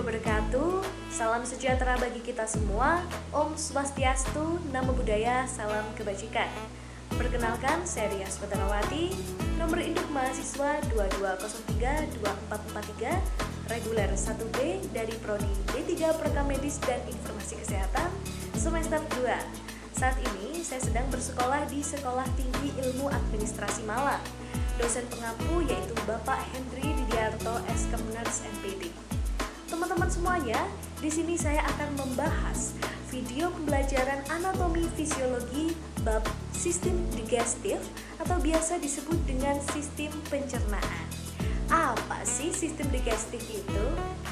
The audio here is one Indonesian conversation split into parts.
wabarakatuh. Salam sejahtera bagi kita semua. Om Swastiastu, Namo Buddhaya, salam kebajikan. Perkenalkan, saya Rias Petrawati, nomor induk mahasiswa 22032443, reguler 1B dari Prodi D3 Perekam Medis dan Informasi Kesehatan, semester 2. Saat ini saya sedang bersekolah di Sekolah Tinggi Ilmu Administrasi Malang. Dosen pengampu yaitu Bapak Hendri Didiarto SKMNERS MPD. Teman-teman semuanya, di sini saya akan membahas video pembelajaran anatomi fisiologi bab sistem digestif atau biasa disebut dengan sistem pencernaan. Apa sih sistem digestif itu?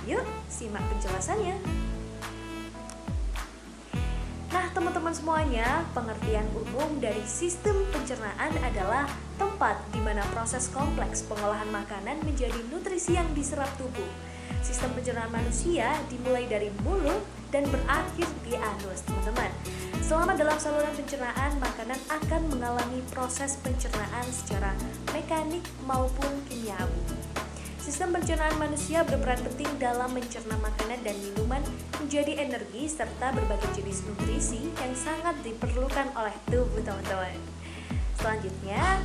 Yuk, simak penjelasannya. Nah, teman-teman semuanya, pengertian umum dari sistem pencernaan adalah tempat di mana proses kompleks pengolahan makanan menjadi nutrisi yang diserap tubuh. Sistem pencernaan manusia dimulai dari mulut dan berakhir di anus, teman-teman. Selama dalam saluran pencernaan, makanan akan mengalami proses pencernaan secara mekanik maupun kimiawi. Sistem pencernaan manusia berperan penting dalam mencerna makanan dan minuman menjadi energi serta berbagai jenis nutrisi yang sangat diperlukan oleh tubuh, teman-teman. Selanjutnya,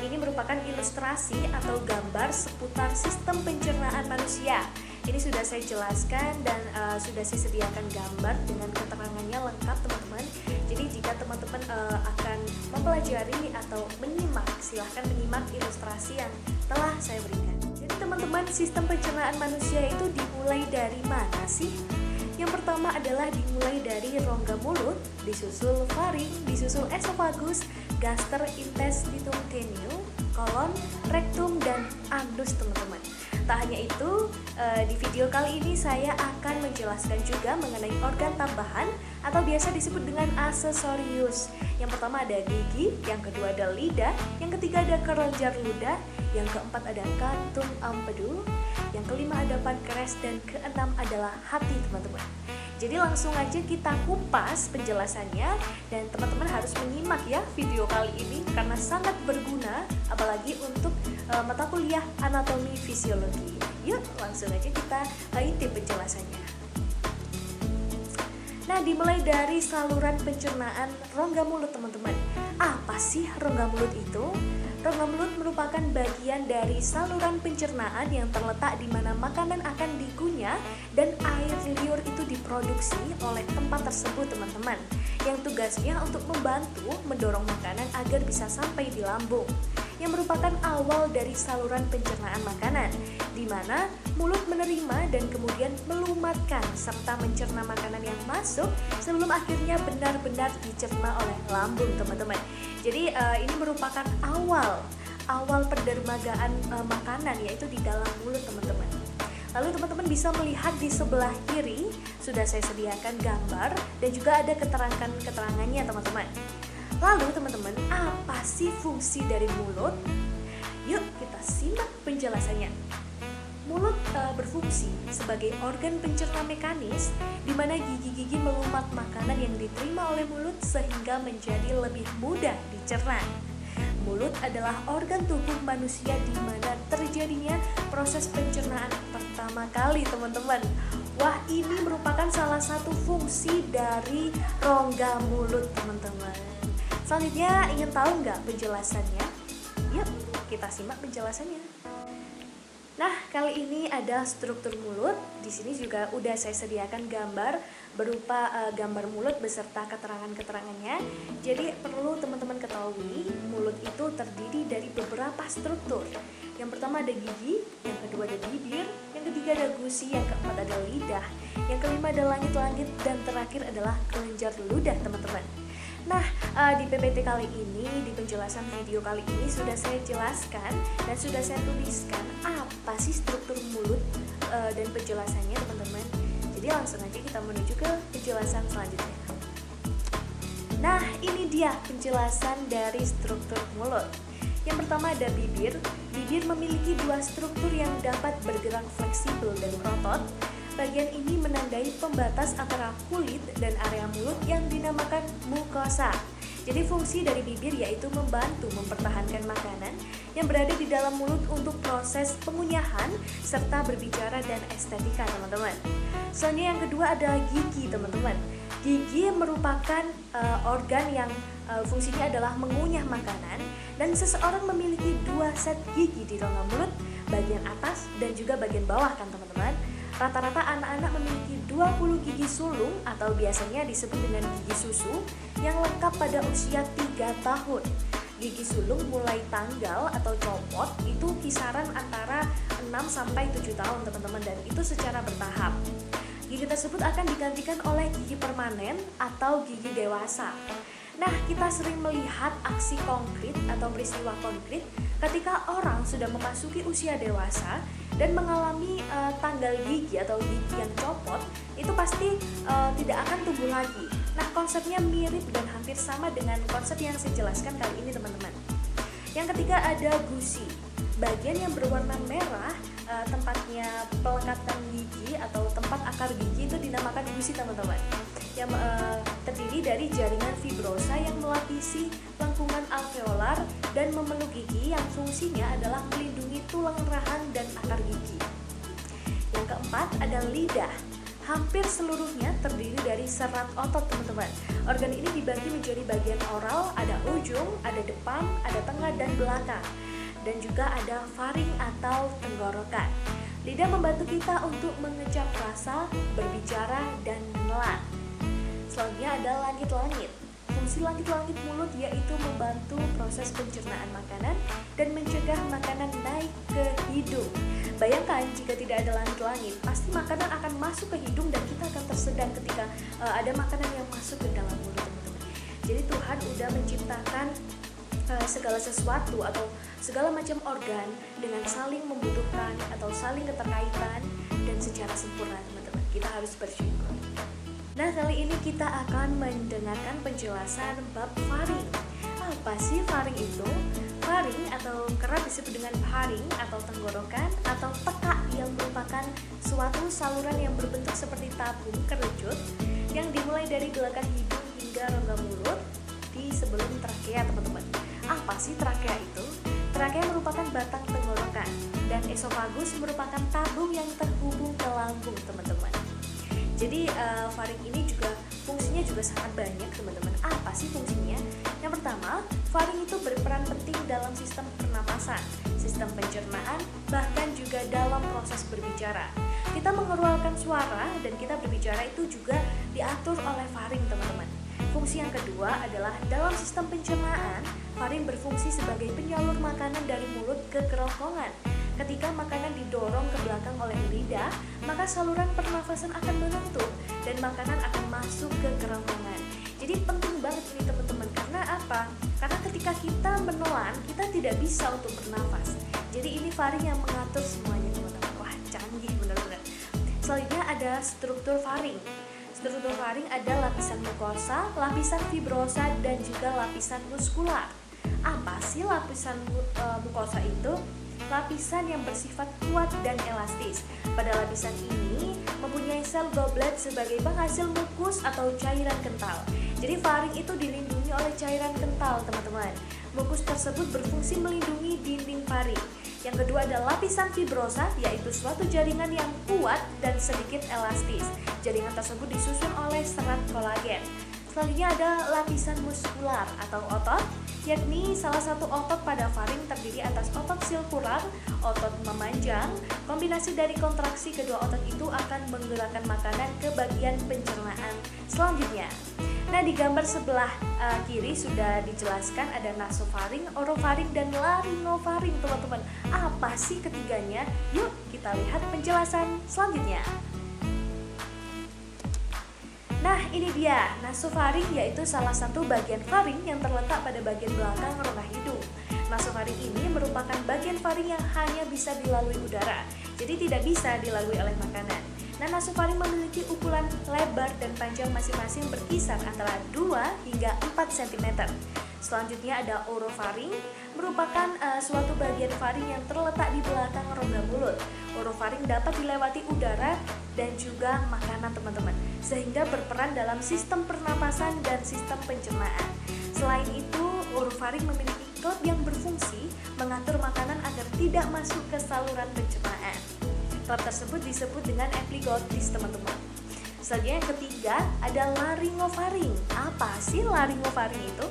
ini merupakan ilustrasi atau gambar seputar sistem pencernaan manusia. Ini sudah saya jelaskan dan sudah saya sediakan gambar dengan keterangannya lengkap, teman-teman. Jadi jika teman-teman akan mempelajari atau menyimak, silahkan menyimak ilustrasi yang telah saya berikan. Jadi teman-teman, sistem pencernaan manusia itu dimulai dari mana sih? Yang pertama adalah dimulai dari rongga mulut, disusul faring, disusul esofagus, gaster, intestinum tenue, kolon, rektum, dan anus, teman-teman. Tak hanya itu, di video kali ini saya akan menjelaskan juga mengenai organ tambahan atau biasa disebut dengan aksesorius. Yang pertama ada gigi, yang kedua ada lidah, yang ketiga ada kelenjar ludah, yang keempat ada kantung empedu, yang kelima ada pankreas, dan keenam adalah hati, teman-teman. Jadi langsung aja kita kupas penjelasannya, dan teman-teman harus menyimak ya video kali ini karena sangat berguna apalagi untuk mata kuliah anatomi fisiologi. Yuk langsung aja kita intip penjelasannya. Nah, dimulai dari saluran pencernaan rongga mulut, teman-teman. Apa sih rongga mulut itu? Rongga mulut merupakan bagian dari saluran pencernaan yang terletak di mana makanan akan dikunyah dan air liur itu diproduksi oleh tempat tersebut, teman-teman, yang tugasnya untuk membantu mendorong makanan agar bisa sampai di lambung, yang merupakan awal dari saluran pencernaan makanan, di mana mulut menerima dan kemudian melumatkan serta mencerna makanan yang masuk sebelum akhirnya benar-benar dicerna oleh lambung, teman-teman. Jadi ini merupakan awal pendermagaan makanan, yaitu di dalam mulut, teman-teman. Lalu teman-teman bisa melihat di sebelah kiri sudah saya sediakan gambar dan juga ada keterangannya, teman-teman. Lalu teman-teman, apa sih fungsi dari mulut? Yuk kita simak penjelasannya. Mulut berfungsi sebagai organ pencerna mekanis di mana gigi-gigi melumat makanan yang diterima oleh mulut sehingga menjadi lebih mudah dicerna. Mulut adalah organ tubuh manusia di mana terjadinya proses pencernaan pertama kali, teman-teman. Wah, ini merupakan salah satu fungsi dari rongga mulut, teman-teman. Selanjutnya, ingin tahu nggak penjelasannya? Yuk, kita simak penjelasannya. Nah, kali ini ada struktur mulut. Di sini juga udah saya sediakan gambar berupa gambar mulut beserta keterangan-keterangannya. Jadi perlu teman-teman ketahui, mulut itu terdiri dari beberapa struktur. Yang pertama ada gigi, yang kedua ada bibir, yang ketiga ada gusi, yang keempat ada lidah, yang kelima ada langit-langit, dan terakhir adalah kelenjar ludah, teman-teman. Nah, di PPT kali ini, di penjelasan video kali ini sudah saya jelaskan dan sudah saya tuliskan apa sih struktur mulut dan penjelasannya, teman-teman. Jadi langsung aja kita menuju ke penjelasan selanjutnya. Nah, ini dia penjelasan dari struktur mulut. Yang pertama ada bibir. Bibir memiliki dua struktur yang dapat bergerak fleksibel dan berotot. Bagian ini menandai pembatas antara kulit dan area mulut yang dinamakan mukosa. Jadi fungsi dari bibir yaitu membantu mempertahankan makanan yang berada di dalam mulut untuk proses pengunyahan serta berbicara dan estetika, teman-teman. Selanjutnya yang kedua adalah gigi, teman-teman. Gigi merupakan organ yang fungsinya adalah mengunyah makanan, dan seseorang memiliki 2 set gigi di rongga mulut, bagian atas dan juga bagian bawah kan, teman-teman. Rata-rata anak-anak memiliki 20 gigi sulung atau biasanya disebut dengan gigi susu yang lengkap pada usia 3 tahun. Gigi sulung mulai tanggal atau copot itu kisaran antara 6 sampai 7 tahun, teman-teman, dan itu secara bertahap. Gigi tersebut akan digantikan oleh gigi permanen atau gigi dewasa. Nah, kita sering melihat aksi konkret atau peristiwa konkret ketika orang sudah memasuki usia dewasa dan mengalami tanggal gigi atau gigi yang copot, itu pasti tidak akan tumbuh lagi. Nah, konsepnya mirip dan hampir sama dengan konsep yang saya jelaskan kali ini, teman-teman. Yang ketiga ada gusi. Bagian yang berwarna merah, tempatnya pelekatan gigi atau tempat akar gigi itu dinamakan gusi, teman-teman. Yang terdiri dari jaringan fibrosa yang melapisi lengkungan alveolar dan memeluk gigi yang fungsinya adalah melindungi tulang rahang dan akar gigi. Yang keempat ada lidah. Hampir seluruhnya terdiri dari serat otot, teman-teman. Organ ini dibagi menjadi bagian oral, ada ujung, ada depan, ada tengah dan belakang. Dan juga ada faring atau tenggorokan. Lidah membantu kita untuk mengecap rasa, berbicara, dan menelan. Selanjutnya ada langit-langit. Fungsi langit-langit mulut yaitu membantu proses pencernaan makanan dan mencegah makanan naik ke hidung. Bayangkan jika tidak ada langit-langit, pasti makanan akan masuk ke hidung dan kita akan tersedak ketika ada makanan yang masuk ke dalam mulut, teman-teman. Jadi Tuhan udah menciptakan segala sesuatu atau segala macam organ dengan saling membutuhkan atau saling keterkaitan dan secara sempurna, teman-teman. Kita harus bersyukur. Nah, kali ini kita akan mendengarkan penjelasan bab faring. Apa sih faring itu? Faring atau kerap disebut dengan faring atau tenggorokan atau tekak yang merupakan suatu saluran yang berbentuk seperti tabung kerucut yang dimulai dari gelakan hidung hingga rongga mulut di sebelum trakea, teman-teman. Apa sih trakea itu? Trakea merupakan batang tenggorokan dan esofagus merupakan tabung yang terhubung ke lambung, teman-teman. Jadi faring ini juga fungsinya juga sangat banyak, teman-teman. Apa sih fungsinya? Yang pertama, faring itu berperan penting dalam sistem pernapasan, sistem pencernaan, bahkan juga dalam proses berbicara. Kita mengeluarkan suara dan kita berbicara itu juga diatur oleh faring, teman-teman. Fungsi yang kedua adalah dalam sistem pencernaan, faring berfungsi sebagai penyalur makanan dari mulut ke kerongkongan. Ketika makanan didorong ke belakang oleh lidah, maka saluran pernafasan akan menutup dan makanan akan masuk ke kerongkongan. Jadi penting banget ini, teman-teman. Karena apa? Karena ketika kita menelan, kita tidak bisa untuk bernafas. Jadi ini faring yang mengatur semuanya, teman-teman. Wah, canggih benar-benar. Selanjutnya ada struktur faring. Struktur faring ada lapisan mukosa, lapisan fibrosa, dan juga lapisan muskular. Apa sih lapisan mukosa itu? Lapisan yang bersifat kuat dan elastis. Pada lapisan ini mempunyai sel goblet sebagai penghasil mukus atau cairan kental. Jadi faring itu dilindungi oleh cairan kental, teman-teman. Mukus tersebut berfungsi melindungi dinding faring. Yang kedua ada lapisan fibrosa, yaitu suatu jaringan yang kuat dan sedikit elastis. Jaringan tersebut disusun oleh serat kolagen. Selanjutnya ada lapisan muskular atau otot, yakni salah satu otot pada faring terdiri atas otot sulkular, otot memanjang. Kombinasi dari kontraksi kedua otot itu akan menggerakkan makanan ke bagian pencernaan selanjutnya. Nah, di gambar sebelah kiri sudah dijelaskan ada nasofaring, orofaring, dan laryngofaring, teman-teman. Apa sih ketiganya? Yuk kita lihat penjelasan selanjutnya. Nah, ini dia, nasofaring yaitu salah satu bagian faring yang terletak pada bagian belakang rongga hidung. Nasofaring ini merupakan bagian faring yang hanya bisa dilalui udara, jadi tidak bisa dilalui oleh makanan. Nah, nasofaring memiliki ukuran lebar dan panjang masing-masing berkisar antara 2 hingga 4 cm. Selanjutnya ada orofaring, merupakan suatu bagian faring yang terletak di belakang rongga mulut. Orofaring dapat dilewati udara dan juga makanan teman-teman, sehingga berperan dalam sistem pernapasan dan sistem pencernaan. Selain itu, orofaring memiliki klep yang berfungsi mengatur makanan agar tidak masuk ke saluran pencernaan. Klep tersebut disebut dengan epiglottis teman-teman. Selanjutnya yang ketiga ada laryngofaring. Apa sih laryngofaring itu?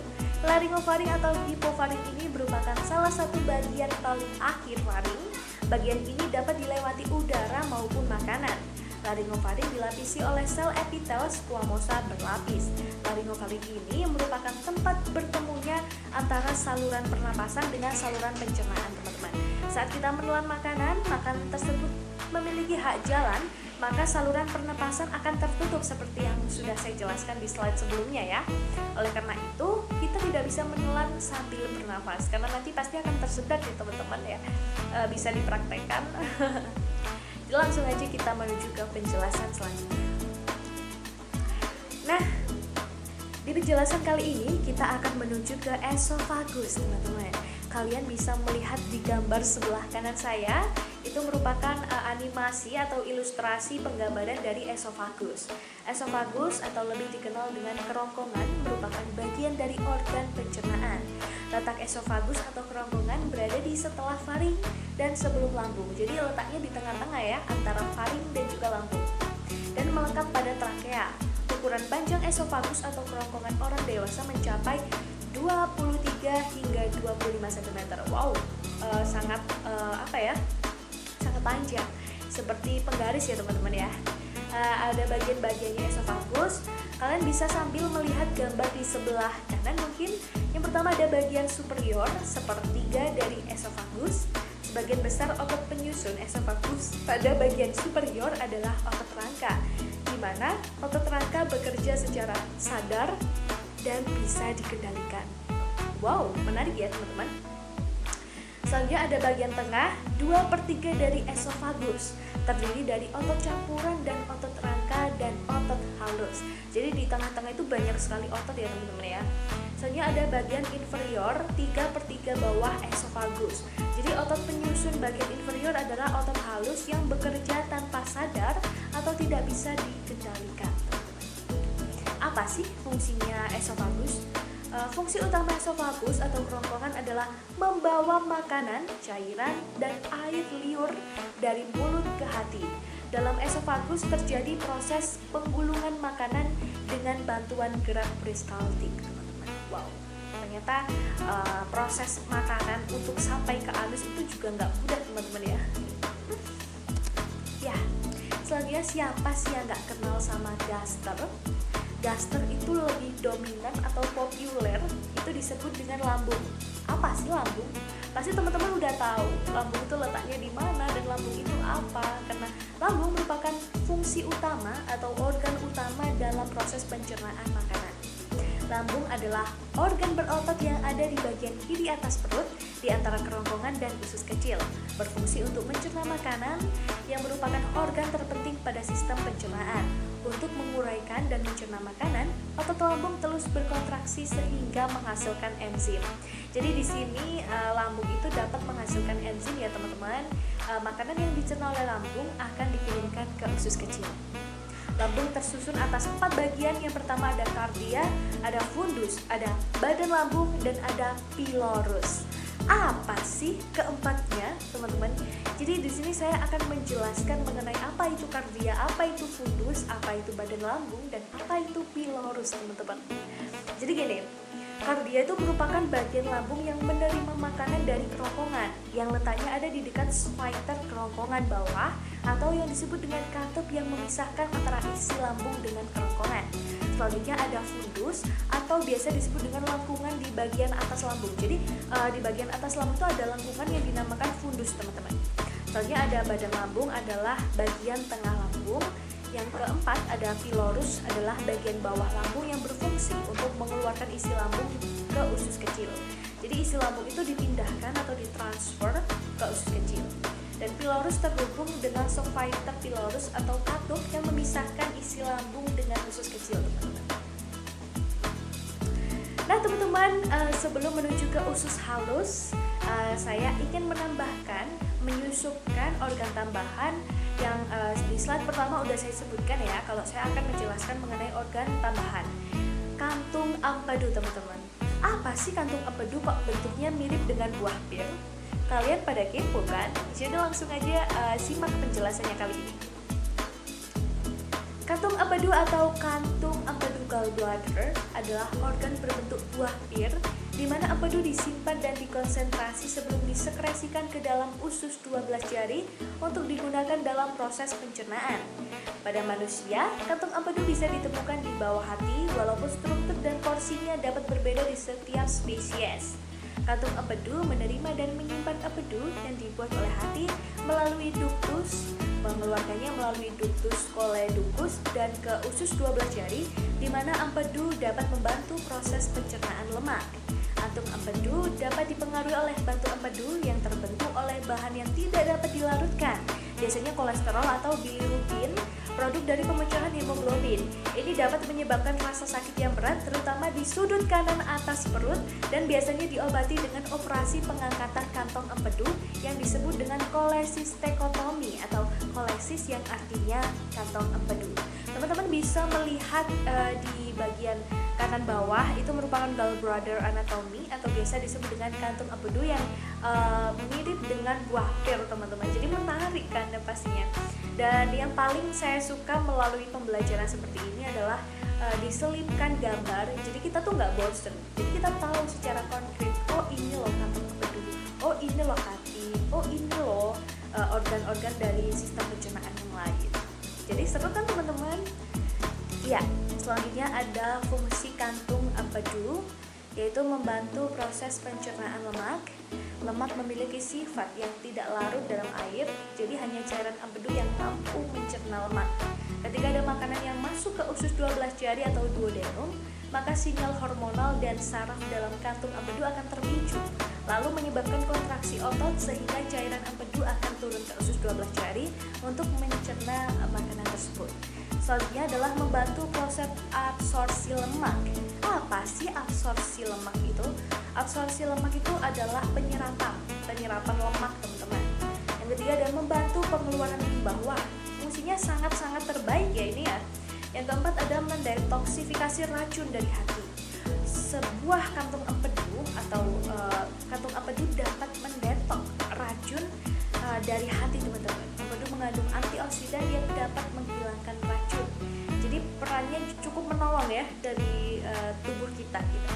Laryngofaring atau hipofaring ini merupakan salah satu bagian paling akhir faring. Bagian ini dapat dilewati udara maupun makanan. Laryngofaring dilapisi oleh sel epitel squamosa berlapis. Laryngofaring ini merupakan tempat bertemunya antara saluran pernapasan dengan saluran pencernaan teman-teman. Saat kita menelan makanan tersebut memiliki hak jalan, maka saluran pernapasan akan tertutup seperti yang sudah saya jelaskan di slide sebelumnya ya. Oleh karena itu, kita tidak bisa menelan sambil bernafas karena nanti pasti akan tersedak ya teman-teman ya. Bisa dipraktekkan. Langsung aja kita menuju ke penjelasan selanjutnya. Nah, di penjelasan kali ini kita akan menuju ke esofagus teman-teman. Kalian bisa melihat di gambar sebelah kanan saya, itu merupakan animasi atau ilustrasi penggambaran dari esofagus. Esofagus atau lebih dikenal dengan kerongkongan merupakan bagian dari organ pencernaan. Letak esofagus atau kerongkongan berada di setelah faring dan sebelum lambung. Jadi letaknya di tengah-tengah ya, antara faring dan juga lambung. Dan melekat pada trakea. Ukuran panjang esofagus atau kerongkongan orang dewasa mencapai 23 hingga 25 cm. Wow, sangat sangat panjang. Seperti penggaris ya teman-teman ya. Ada bagian-bagiannya esofagus. Kalian bisa sambil melihat gambar di sebelah kanan mungkin. Yang pertama ada bagian superior, sepertiga dari esofagus. Sebagian besar otot penyusun esofagus pada bagian superior adalah otot rangka, di mana otot rangka bekerja secara sadar dan bisa dikendalikan. Wow, menarik ya teman-teman. Selanjutnya ada bagian tengah, 2/3 dari esofagus, terdiri dari otot campuran dan otot rangka dan otot halus. Jadi di tengah-tengah itu banyak sekali otot ya teman-teman ya. Selanjutnya ada bagian inferior, 3/3 bawah esofagus. Jadi otot penyusun bagian inferior adalah otot halus yang bekerja tanpa sadar atau tidak bisa dikendalikan. Apa sih fungsinya esofagus? Fungsi utama esofagus atau kerongkongan adalah membawa makanan, cairan, dan air liur dari mulut ke hati. Dalam esofagus terjadi proses penggulungan makanan dengan bantuan gerak peristaltik, teman-teman. Wow, ternyata proses makanan untuk sampai ke anus itu juga nggak mudah, teman-teman ya. Ya, selanjutnya siapa sih yang nggak kenal sama gaster? Gaster itu lebih dominan atau populer itu disebut dengan lambung. Apa sih lambung? Pasti teman-teman udah tahu lambung itu letaknya di mana dan lambung itu apa. Karena lambung merupakan fungsi utama atau organ utama dalam proses pencernaan makanan. Lambung adalah organ berotot yang ada di bagian kiri atas perut di antara kerongkongan dan usus kecil, berfungsi untuk mencerna makanan yang merupakan organ terpenting pada sistem pencernaan. Untuk menguraikan dan mencerna makanan, otot lambung terus berkontraksi sehingga menghasilkan enzim. Jadi di sini lambung itu dapat menghasilkan enzim ya teman-teman. Makanan yang dicerna oleh lambung akan dikirimkan ke usus kecil. Lambung tersusun atas 4 bagian. Yang pertama ada kardia, ada fundus, ada badan lambung, dan ada pilorus. Apa sih keempatnya, teman-teman? Jadi di sini saya akan menjelaskan mengenai apa itu kardia, apa itu fundus, apa itu badan lambung, dan apa itu pilorus, teman-teman. Jadi gini, kardia itu merupakan bagian lambung yang menerima makanan dari kerongkongan yang letaknya ada di dekat sphincter kerongkongan bawah atau yang disebut dengan katup yang memisahkan antara isi lambung dengan kerongkongan. Selanjutnya ada fundus atau biasa disebut dengan lengkungan di bagian atas lambung. Jadi di bagian atas lambung itu ada lengkungan yang dinamakan fundus, teman-teman. Selanjutnya ada badan lambung adalah bagian tengah lambung. Yang keempat ada pilorus adalah bagian bawah lambung yang berfungsi untuk mengeluarkan isi lambung ke usus kecil. Jadi isi lambung itu dipindahkan atau ditransfer ke usus kecil. Dan pilorus terhubung dengan sphincter pilorus atau katup yang memisahkan isi lambung dengan usus kecil, teman-teman. Nah teman-teman, sebelum menuju ke usus halus, saya ingin menambahkan menyusupkan organ tambahan yang di slide pertama udah saya sebutkan ya. Kalau saya akan menjelaskan mengenai organ tambahan, kantung empedu teman-teman. Apa sih kantung empedu, kok bentuknya mirip dengan buah pir? Kalian pada kepo kan? Jadi langsung aja simak penjelasannya kali ini. Kantung empedu atau kantung empedu gallbladder adalah organ berbentuk buah pir di mana empedu disimpan dan dikonsentrasi sebelum disekresikan ke dalam usus 12 jari untuk digunakan dalam proses pencernaan. Pada manusia, kantung empedu bisa ditemukan di bawah hati walaupun struktur dan porsinya dapat berbeda di setiap spesies. Kantung empedu menerima dan menyimpan empedu yang dibuat oleh hati melalui ductus, mengeluarkannya melalui ductus choledochus dan ke usus 12 jari di mana empedu dapat membantu proses pencernaan lemak. Kantung empedu dapat dipengaruhi oleh batu empedu yang terbentuk oleh bahan yang tidak dapat dilarutkan, biasanya kolesterol atau bilirubin, produk dari pemecahan hemoglobin. Ini dapat menyebabkan rasa sakit yang berat, terutama di sudut kanan atas perut, dan biasanya diobati dengan operasi pengangkatan kantong empedu yang disebut dengan kolesistekotomi atau kolesis yang artinya kantong empedu. Teman-teman bisa melihat di bagian kanan bawah itu merupakan gallbladder anatomy atau biasa disebut dengan kantung empedu yang mirip dengan buah pir teman-teman. Jadi menarik kan pastinya. Dan yang paling saya suka melalui pembelajaran seperti ini adalah diselipkan gambar. Jadi kita tuh nggak bosen. Jadi kita tahu secara konkret, oh ini loh kantung empedu, oh ini loh hati, oh ini loh organ-organ dari sistem pencernaan yang lain. Jadi seru kan teman-teman? Ya, selanjutnya ada fungsi kantung empedu, yaitu membantu proses pencernaan lemak. Lemak memiliki sifat yang tidak larut dalam air, jadi hanya cairan empedu yang mampu mencerna lemak. Ketika ada makanan yang masuk ke usus 12 jari atau duodenum, maka sinyal hormonal dan saraf dalam kantung empedu akan terpicu, lalu menyebabkan kontraksi otot sehingga cairan empedu akan turun ke usus 12 jari untuk mencerna makanan tersebut. Selanjutnya adalah membantu proses absorpsi lemak. Apa sih absorpsi lemak itu? Absorpsi lemak itu adalah penyerapan lemak teman-teman. Yang ketiga adalah membantu pengeluaran limbah. Wah, fungsinya sangat-sangat terbaik ya ini ya. Yang keempat adalah mendetoksifikasi racun dari hati. Sebuah kantung empedu atau kantung empedu dapat mendetok racun dari hati teman-teman. Empedu mengandung antioksidan yang dapat menghilangkan racun. Jadi perannya cukup menolong ya dari tubuh kita gitu.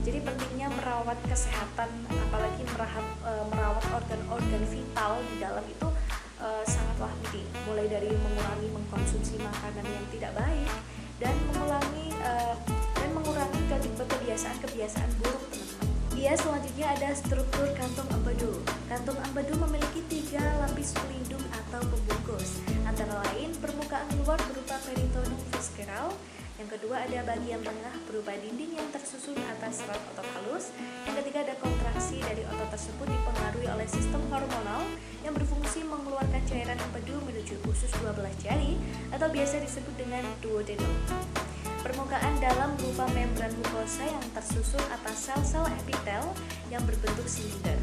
Jadi pentingnya merawat kesehatan, apalagi merawat organ-organ vital di dalam itu sangatlah penting. Mulai dari mengurangi mengkonsumsi makanan yang tidak baik dan mengurangi kebiasaan-kebiasaan buruk teman-teman. Selanjutnya ada struktur kantung empedu. Kantung empedu memiliki 3 lapis pelindung atau pembungkus, antara lain permukaan luar berupa peritoneum visceral. Yang kedua ada bagian tengah berupa dinding yang tersusun atas serat otot halus. Yang ketiga ada kontraksi dari otot tersebut dipengaruhi oleh sistem hormonal yang berfungsi mengeluarkan cairan empedu menuju usus 12 jari atau biasa disebut dengan duodenum. Permukaan dalam berupa membran mukosa yang tersusun atas sel-sel epitel yang berbentuk silinder.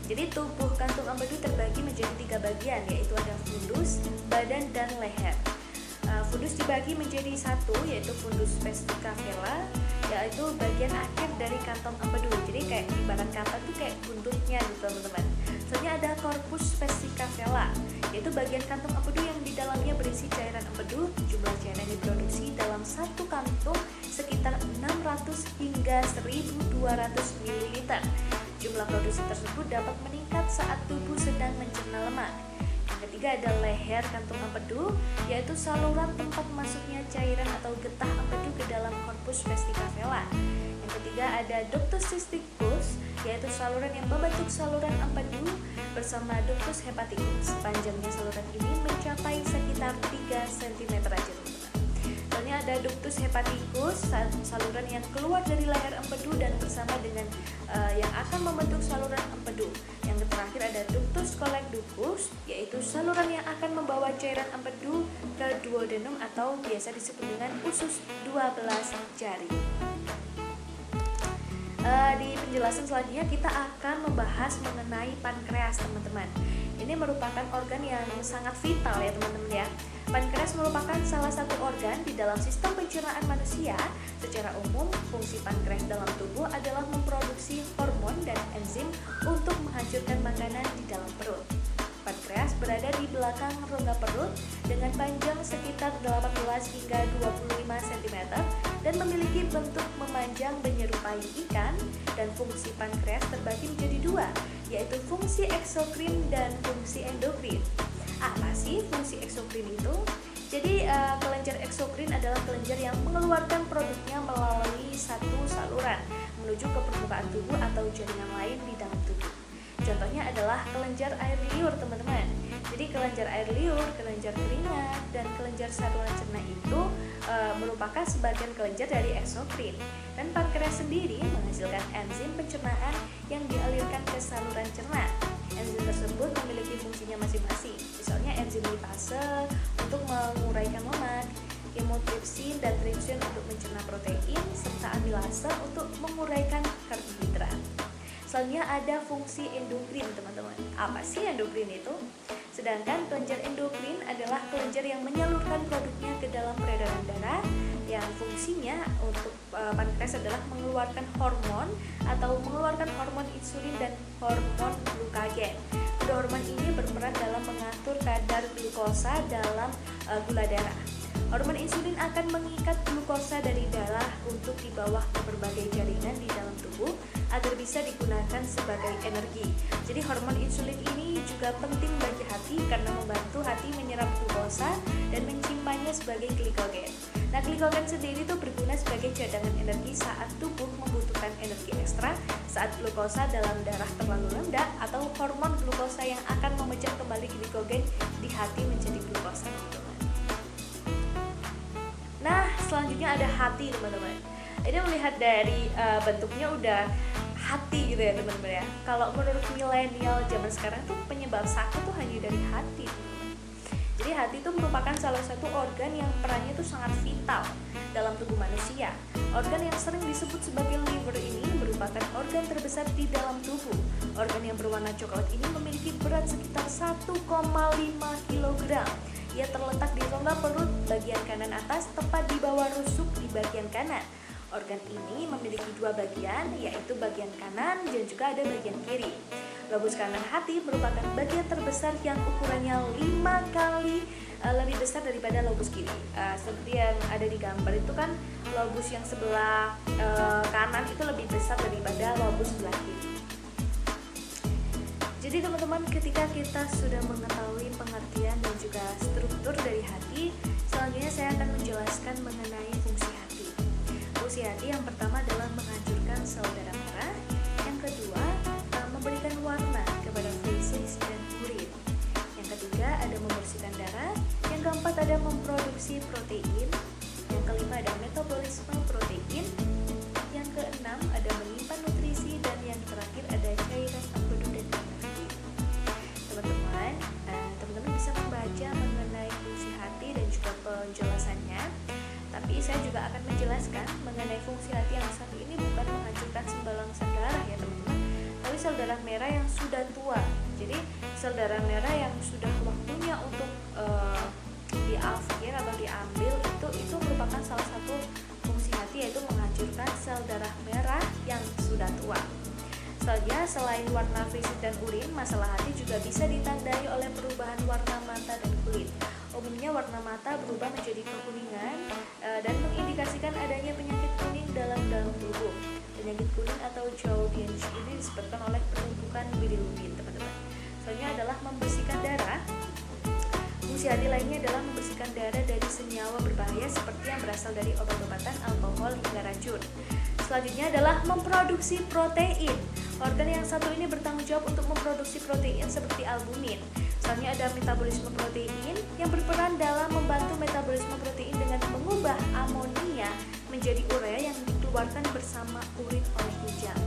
Jadi tubuh kantung empedu terbagi menjadi 3 bagian, yaitu ada fundus, badan, dan leher. Fundus dibagi menjadi 1, yaitu fundus vescica vela, yaitu bagian akhir dari kantong empedu. Jadi kayak ibarat kata tuh kayak buntutnya gitu teman-teman. Selanjutnya ada corpus vescica vela, yaitu bagian kantong empedu yang di dalamnya berisi cairan empedu. Jumlah cairan yang diproduksi dalam satu kantung sekitar 600 hingga 1200 ml. Jumlah produksi tersebut dapat meningkat saat tubuh sedang mencerna lemak. Yang ketiga ada leher kantung empedu, yaitu saluran tempat masuknya cairan atau getah empedu ke dalam corpus vescica vela. Yang ketiga ada ductus cysticus, yaitu saluran yang membentuk saluran empedu bersama ductus hepaticus. Panjangnya saluran ini mencapai sekitar 3 cm aja teman-teman. Selanjutnya ada ductus hepaticus, saluran yang keluar dari leher empedu dan bersama dengan yang akan membentuk saluran empedu. Yang terakhir ada ductus choledochus, yaitu saluran yang akan membawa cairan empedu ke duodenum atau biasa disebut dengan usus 12 jari. Di penjelasan selanjutnya kita akan membahas mengenai pankreas teman-teman. ini merupakan organ yang sangat vital ya teman-teman ya. Pankreas merupakan salah satu organ di dalam sistem pencernaan manusia. Secara umum, fungsi pankreas dalam tubuh adalah memproduksi hormon dan enzim untuk menghancurkan makanan di dalam perut. Pankreas berada di belakang rongga perut dengan panjang sekitar 18 hingga 25 cm dan memiliki bentuk memanjang menyerupai ikan, dan fungsi pankreas terbagi menjadi dua, yaitu fungsi eksokrin dan fungsi endokrin. Apa sih fungsi eksokrin itu? Jadi kelenjar eksokrin adalah kelenjar yang mengeluarkan produknya melalui satu saluran menuju ke permukaan tubuh atau jaringan lain di dalam tubuh. Contohnya adalah kelenjar air liur teman-teman. Jadi kelenjar air liur, kelenjar keringat, dan kelenjar saluran cerna itu merupakan sebagian kelenjar dari eksokrin. Dan pankreas sendiri menghasilkan enzim pencernaan yang dialirkan ke saluran cerna. Enzim tersebut memiliki fungsinya masing-masing. Misalnya enzim lipase untuk menguraikan lemak, kemotripsin dan tripsin untuk mencerna protein, serta amilase untuk menguraikan karbohidrat. Selanjutnya ada fungsi endokrin teman-teman. Apa sih endokrin itu? Sedangkan kelenjar endokrin adalah kelenjar yang menyalurkan produknya ke dalam peredaran darah, yang fungsinya untuk pankreas adalah mengeluarkan hormon atau mengeluarkan hormon insulin dan hormon glukagen. Kedua hormon ini berperan dalam mengatur kadar glukosa dalam gula darah. Hormon insulin akan mengikat glukosa dari darah untuk dibawa ke berbagai jaringan di dalam tubuh agar bisa digunakan sebagai energi. Jadi hormon insulin ini juga penting bagi hati karena membantu hati menyerap glukosa dan menyimpannya sebagai glikogen. Nah, glikogen sendiri itu berguna sebagai cadangan energi saat tubuh membutuhkan energi ekstra saat glukosa dalam darah terlalu rendah, atau hormon glukosa yang akan memecah kembali glikogen di hati menjadi glukosa. Nah, selanjutnya ada hati teman-teman. Ini melihat dari bentuknya udah hati gitu ya teman-teman ya. Kalau menurut milenial zaman sekarang tuh penyebab sakit tuh hanya dari hati teman-teman. Jadi hati itu merupakan salah satu organ yang perannya tuh sangat vital dalam tubuh manusia. Organ yang sering disebut sebagai liver ini merupakan organ terbesar di dalam tubuh. Organ yang berwarna coklat ini memiliki berat sekitar 1,5 kg. Ia terletak di rongga perut bagian kanan atas, tepat di bawah rusuk di bagian kanan. Organ ini memiliki dua bagian, yaitu bagian kanan dan juga ada bagian kiri. Lobus kanan hati merupakan bagian terbesar yang ukurannya 5 kali lebih besar daripada lobus kiri. Seperti yang ada di gambar itu kan, lobus yang sebelah kanan itu lebih besar daripada lobus sebelah kiri. Jadi teman-teman, ketika kita sudah mengetahui pengertian dan juga struktur dari hati, selanjutnya saya akan menjelaskan mengenai fungsi hati. Fungsi hati yang pertama adalah menghancurkan sel darah merah, yang kedua memberikan warna kepada feses dan urin, yang ketiga ada membersihkan darah, yang keempat ada memproduksi protein, yang kelima ada metabolisme protein, yang keenam ada menyimpan nutrisi, dan yang terakhir ada cairan empedu dan energi. Teman-teman bisa membaca mengenai fungsi hati dan juga penjelasannya. Tapi saya juga akan menjelaskan mengenai fungsi hati yang satu ini bukan menghancurkan sembarang sel darah ya teman-teman, tapi sel darah merah yang sudah tua. Jadi sel darah merah yang sudah waktunya untuk dialfir atau diambil itu merupakan salah satu fungsi hati, yaitu menghancurkan sel darah merah yang sudah tua. Selanjutnya, selain warna fisik dan urin, masalah hati juga bisa ditandai oleh perubahan warna mata dan kulit. Umumnya warna mata berubah menjadi kekuningan dan mengindikasikan adanya penyakit kuning dalam tubuh. Penyakit kuning atau jaundice ini disebabkan oleh penumpukan bilirubin, teman-teman. Selanjutnya adalah membersihkan darah. Fungsi hati lainnya adalah membersihkan darah dari senyawa berbahaya seperti yang berasal dari obat-obatan, alkohol, hingga racun. Selanjutnya adalah memproduksi protein. Organ yang satu ini bertanggung jawab untuk memproduksi protein seperti albumin. Selanjutnya ada metabolisme protein yang berperan dalam membantu metabolisme protein dengan mengubah amonia menjadi urea yang dikeluarkan bersama urin oleh ginjal.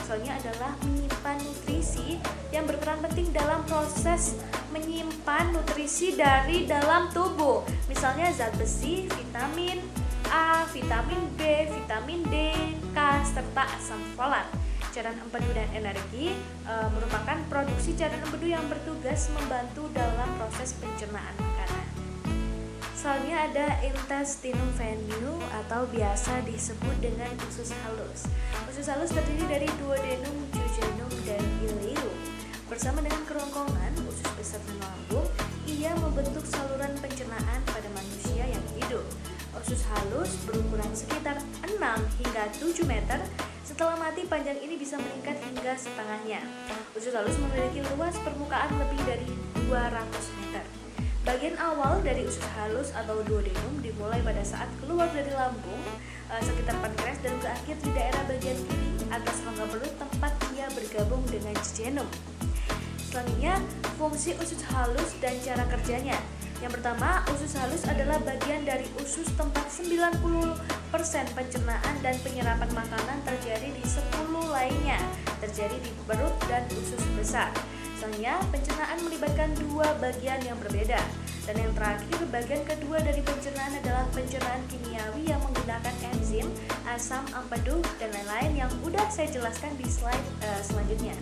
Selanjutnya adalah menyimpan nutrisi yang berperan penting dalam proses menyimpan nutrisi dari dalam tubuh. Misalnya zat besi, vitamin A, vitamin B, vitamin D, K, serta asam folat. cairan empedu dan energi merupakan produksi cairan empedu yang bertugas membantu dalam proses pencernaan makanan. Selanjutnya ada intestinum venu atau biasa disebut dengan usus halus. Usus halus terdiri dari duodenum, jejunum, dan ileum. Bersama dengan kerongkongan, usus besar dan lambung, ia membentuk saluran pencernaan pada manusia yang hidup. Usus halus berukuran sekitar 6 hingga 7 meter. Setelah mati, panjang ini bisa meningkat hingga setengahnya. Usus halus memiliki luas permukaan lebih dari 200 meter. Bagian awal dari usus halus atau duodenum dimulai pada saat keluar dari lambung sekitar pankreas dan berakhir di daerah bagian kiri atas rongga mulut tempat ia bergabung dengan jejunum. Selanjutnya, fungsi usus halus dan cara kerjanya. Yang pertama, usus halus adalah bagian dari usus tempat 90% pencernaan dan penyerapan makanan terjadi di 10 lainnya, terjadi di perut dan usus besar. Misalnya, pencernaan melibatkan dua bagian yang berbeda. Dan yang terakhir, bagian kedua dari pencernaan adalah pencernaan kimiawi yang menggunakan enzim, asam ampedu, dan lain-lain yang udah saya jelaskan di slide selanjutnya.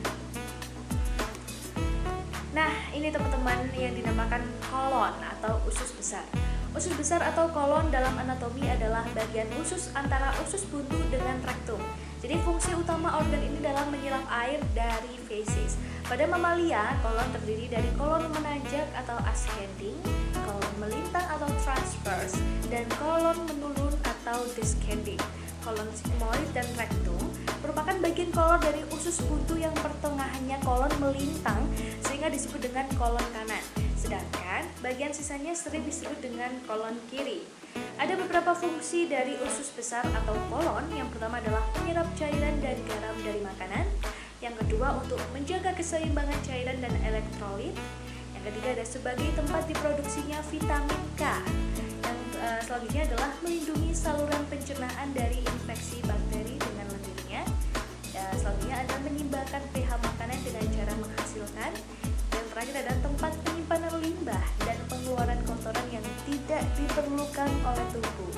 Nah, ini teman-teman yang dinamakan kolon atau usus besar. Usus besar atau kolon dalam anatomi adalah bagian usus antara usus buntu dengan rektum. Jadi fungsi utama organ ini adalah menyerap air dari feses. Pada mamalia, kolon terdiri dari kolon menanjak atau ascending, kolon melintang atau transverse, dan kolon menurun atau descending. Kolon sigmoid dan rektum merupakan bagian kolon dari usus buntu yang pertengahannya kolon melintang sehingga disebut dengan kolon kanan. Sedangkan bagian sisanya sering disebut dengan kolon kiri. Ada beberapa fungsi dari usus besar atau kolon. Yang pertama adalah penyerap cairan dan garam dari makanan. Yang kedua untuk menjaga keseimbangan cairan dan elektrolit. Yang ketiga ada sebagai tempat diproduksinya vitamin K. Yang selanjutnya adalah melindungi saluran pencernaan dari infeksi bakteri dengan lendirnya. Selanjutnya ada menyimbangkan pH makanan dengan cara menghasilkan. Yang terakhir ada tempat penyimpanan limbah dan pengeluaran kotoran yang tidak diperlukan oleh tubuh.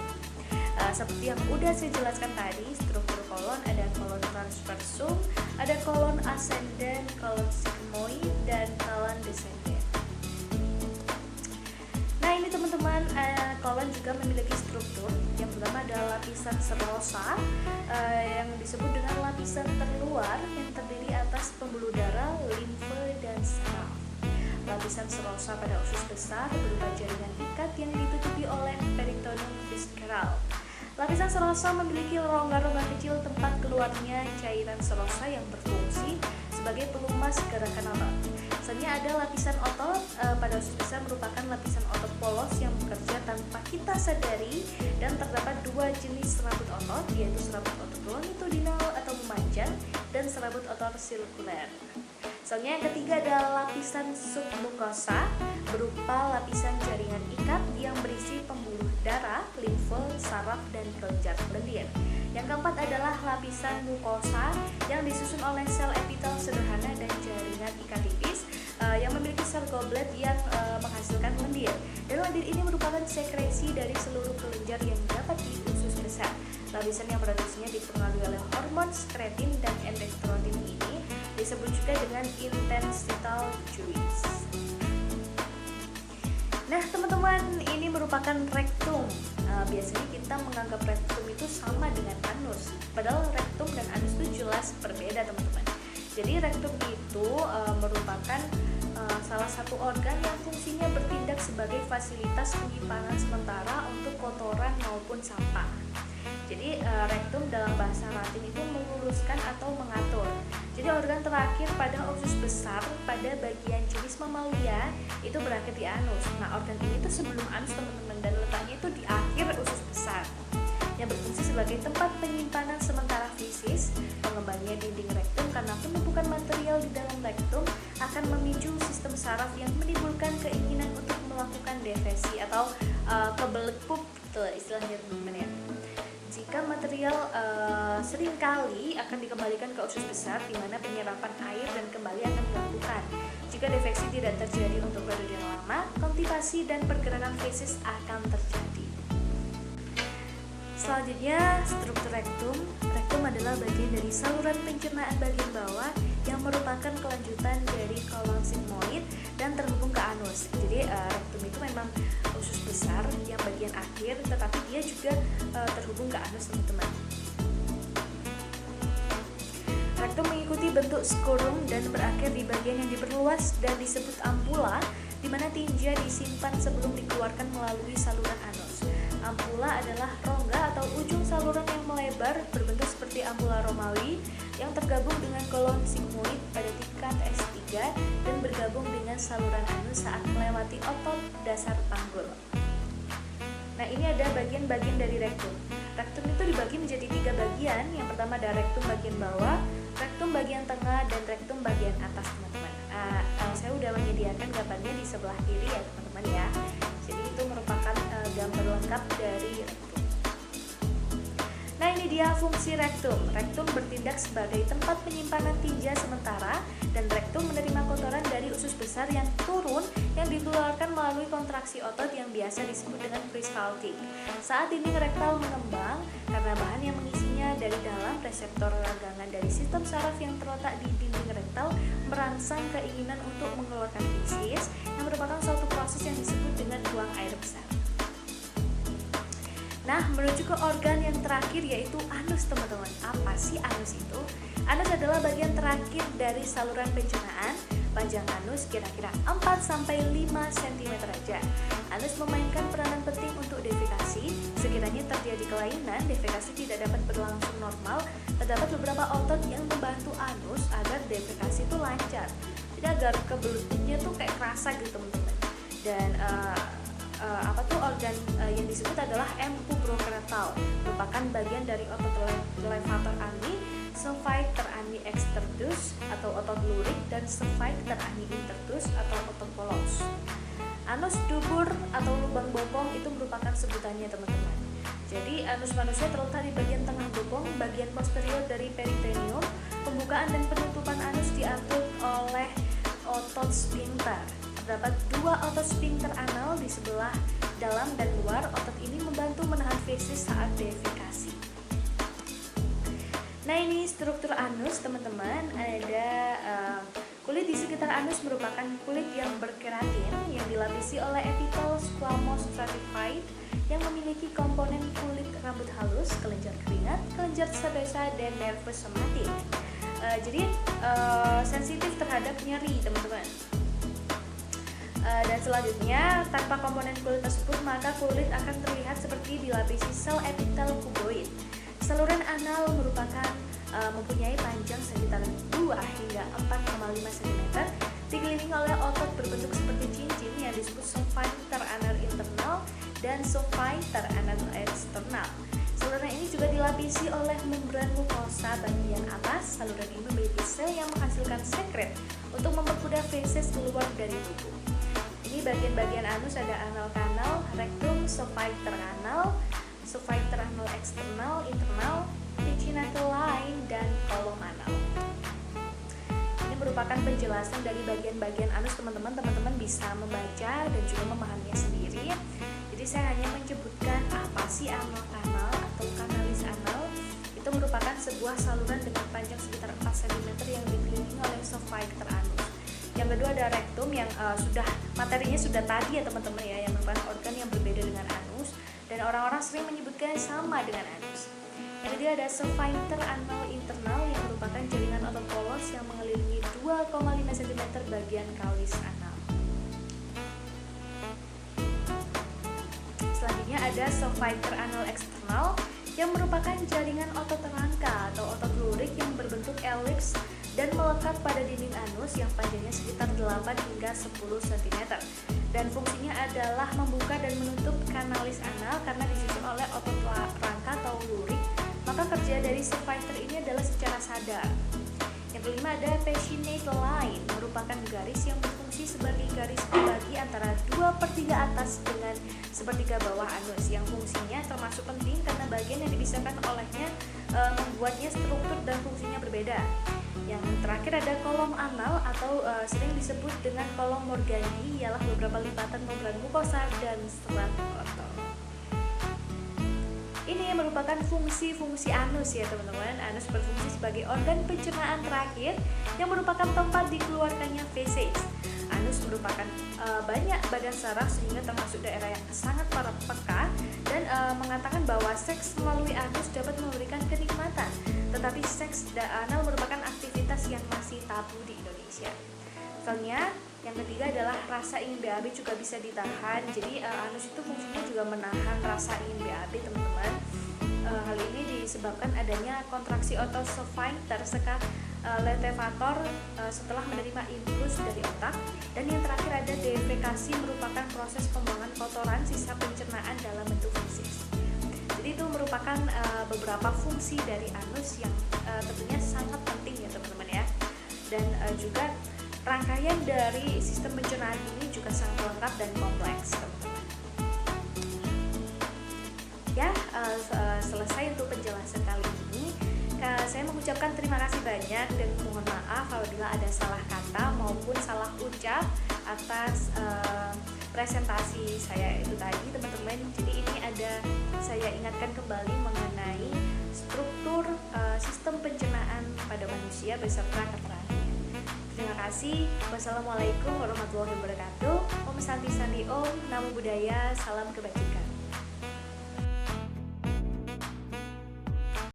Seperti yang udah saya jelaskan tadi, struktur kolon ada kolon transversum, ada kolon ascendent, kolon sigmoid, dan kolon descendent. Nah ini teman-teman, kolon juga memiliki struktur. Yang pertama adalah lapisan serosa yang disebut dengan lapisan terluar yang terdiri atas pembuluh darah, limfe, dan saraf. Lapisan serosa pada usus besar berupa jaringan ikat yang ditutupi oleh peritoneum visceral. Lapisan serosa memiliki rongga-rongga kecil tempat keluarnya cairan serosa yang berfungsi sebagai pelumas gerakan otot. Selanjutnya ada lapisan otot pada usus besar merupakan lapisan otot polos yang bekerja tanpa kita sadari dan terdapat dua jenis serabut otot, yaitu serabut otot longitudinal atau memanjang dan serabut otot sirkuler. Selanjutnya yang ketiga adalah lapisan submukosa berupa lapisan jaringan ikat yang berisi pembuluh darah, limfe, saraf, dan kelenjar lendir. Yang keempat adalah lapisan mukosa yang disusun oleh sel epitel sederhana dan jaringan ikat tipis yang memiliki sel goblet yang menghasilkan lendir. Dan lendir ini merupakan sekresi dari seluruh kelenjar yang dapat di usus besar. Lapisan yang produksinya dipengaruhi oleh hormon skretin dan endostrotin ini disebut juga dengan interstitial juice. Nah teman-teman, ini merupakan rektum. Biasanya kita menganggap rektum itu sama dengan anus, padahal rektum dan anus itu jelas berbeda teman-teman. Jadi rektum itu merupakan salah satu organ yang fungsinya bertindak sebagai fasilitas penyimpanan sementara untuk kotoran maupun sampah. Jadi rektum dalam bahasa Latin itu meluruskan atau mengatur. Jadi organ terakhir pada usus besar pada bagian jenis mamalia itu berakhir di anus. Nah organ ini tuh sebelum anus teman-teman dan letaknya itu di akhir usus besar yang berfungsi sebagai tempat penyimpanan sementara fesis. Pengembangnya dinding rektum karena penumpukan material di dalam rektum akan memicu sistem saraf yang menimbulkan keinginan untuk melakukan defesi atau kebelet pup, itu istilahnya teman-teman ya. Jika material seringkali akan dikembalikan ke usus besar di mana penyerapan air dan kembali akan dilakukan. Jika defeksi tidak terjadi untuk periode yang lama, konstipasi dan pergerakan fesis akan terjadi. Selanjutnya, struktur rektum. Rektum adalah bagian dari saluran pencernaan bagian bawah yang merupakan kelanjutan dari kolon sigmoid dan terhubung ke anus. Jadi rektum itu memang usus besar yang bagian akhir, tetapi dia juga terhubung ke anus, teman-teman. Rektum mengikuti bentuk skorum dan berakhir di bagian yang diperluas dan disebut ampula, di mana tinja disimpan sebelum dikeluarkan melalui saluran anus. Ampula adalah rongga atau ujung saluran yang melebar berbentuk seperti ampula Romawi yang tergabung dengan kolon sigmoid pada tingkat S3 dan bergabung dengan saluran anus saat melewati otot dasar panggul. Nah, ini ada bagian-bagian dari rektum. Rektum itu dibagi menjadi 3 bagian. Yang pertama ada rektum bagian bawah, rektum bagian tengah, dan rektum bagian atas, teman-teman. Saya udah menyediakan gambarnya di sebelah kiri ya, teman-teman ya. Jadi itu merupakan gambar lengkap dari rektum. Nah, ini dia fungsi rektum. Rektum bertindak sebagai tempat penyimpanan tinja sementara, dan rektum menerima kotoran dari usus besar yang turun yang dikeluarkan melalui kontraksi otot yang biasa disebut dengan peristaltik. Saat dinding rektal mengembang karena bahan yang mengisinya dari dalam, reseptor ranggangan dari sistem saraf yang terletak di dinding rektal merangsang keinginan untuk mengeluarkan fesis yang merupakan suatu proses yang disebut dengan buang air besar. Nah, menuju ke organ yang terakhir yaitu anus, teman-teman. Apa sih anus itu? Anus adalah bagian terakhir dari saluran pencernaan. Panjang anus kira-kira 4-5 cm aja. Anus memainkan peranan penting untuk defekasi. Sekiranya terjadi kelainan, defekasi tidak dapat berlangsung normal. Terdapat beberapa otot yang membantu anus agar defekasi itu lancar. Jadi agar kebelutnya tuh kayak kerasa gitu, teman-teman. Dan organ yang disebut adalah empubroketal, merupakan bagian dari otot levator ani, sphincter ani extertus atau otot lurik, dan sphincter ani intertus atau otot polos. Anus dubur atau lubang bopong itu merupakan sebutannya, teman-teman. Jadi anus manusia terletak di bagian tengah bopong, bagian posterior dari peritoneum. Pembukaan dan penutupan anus diatur oleh otot sphincter. Terdapat 2 otot sphincter anal di sebelah dalam dan luar. Otot ini membantu menahan fesis saat defekasi. Nah, ini struktur anus, teman-teman. Ada kulit di sekitar anus merupakan kulit yang berkeratin yang dilapisi oleh epitel squamous stratified yang memiliki komponen kulit rambut halus, kelenjar keringat, kelenjar sedosa, dan nervus somatik. Jadi sensitif terhadap nyeri, teman-teman. Dan selanjutnya, tanpa komponen kulit tersebut, maka kulit akan terlihat seperti dilapisi sel epitel kuboid. Saluran anal mempunyai panjang sekitar 2 hingga 4,5 cm, dikelilingi oleh otot berbentuk seperti cincin yang disebut sphincter anal internal dan sphincter anal eksternal. Saluran ini juga dilapisi oleh membran mukosa bagian atas. Saluran ini memiliki sel yang menghasilkan sekret untuk mempermudah feses keluar dari tubuh. Ini bagian-bagian anus ada anal kanal, rektum, sphincter anal eksternal, internal, vaginatal line, dan kolom anal. Ini merupakan penjelasan dari bagian-bagian anus, teman-teman. Teman-teman bisa membaca dan juga memahaminya sendiri. Jadi saya hanya menyebutkan apa sih anal kanal atau kanalis anal. Itu merupakan sebuah saluran dengan panjang sekitar 4 cm yang dikelilingi oleh sphincter anus. Yang kedua ada rektum yang materinya sudah tadi ya, teman-teman ya, yang merupakan organ yang berbeda dengan anus dan orang-orang sering menyebutkan sama dengan anus. Yang kedua ada sphincter anal internal yang merupakan jaringan otot polos yang mengelilingi 2,5 cm bagian kalis anal. Selanjutnya ada sphincter anal eksternal yang merupakan jaringan otot rangka atau otot lurik yang berbentuk elips dan melekat pada dinding anus yang panjangnya sekitar 8 hingga 10 cm. Dan fungsinya adalah membuka dan menutup kanalis anal karena disusun oleh otot rangka atau lurik. Maka kerja dari sphincter ini adalah secara sadar. Yang kelima ada vaginatal line, merupakan garis yang berfungsi sebagai garis pembagi antara 2/3 atas dengan 1/3 bawah anus, yang fungsinya termasuk penting karena bagian yang dipisahkan olehnya membuatnya struktur dan fungsinya berbeda. Yang terakhir ada kolom anal atau sering disebut dengan kolom Morgani, ialah beberapa lipatan membran mukosa dan serat otot. Ini merupakan fungsi-fungsi anus ya teman-teman. Anus berfungsi sebagai organ pencernaan terakhir yang merupakan tempat dikeluarkannya feses. Anus merupakan banyak badan saraf sehingga termasuk daerah yang sangat peka dan mengatakan bahwa seks melalui anus dapat memberikan kenikmatan. Tetapi seks anal merupakan aktivitas yang masih tabu di Indonesia. Misalnya yang ketiga adalah rasa ingin BAB juga bisa ditahan. Jadi anus itu fungsinya juga menahan rasa ingin BAB teman-teman. Hal ini disebabkan adanya kontraksi otot sphincter levator setelah menerima impuls dari otak. Dan yang terakhir ada defekasi, merupakan proses pembuangan kotoran sisa pencernaan dalam bentuk feses. Jadi itu merupakan beberapa fungsi dari anus yang tentunya sangat penting ya teman-teman ya. Dan juga rangkaian dari sistem pencernaan ini juga sangat lengkap dan kompleks teman-teman. Ya, selesai untuk penjelasan kali ini. Saya mengucapkan terima kasih banyak dan mohon maaf apabila ada salah kata maupun salah ucap atas presentasi saya itu tadi teman-teman. Jadi ini saya ingatkan kembali mengenai struktur sistem pencernaan pada manusia beserta keterangannya. Terima kasih. Wassalamualaikum warahmatullahi wabarakatuh. Om Santi Sandi Om. Namo Buddhaya. Salam kebajikan.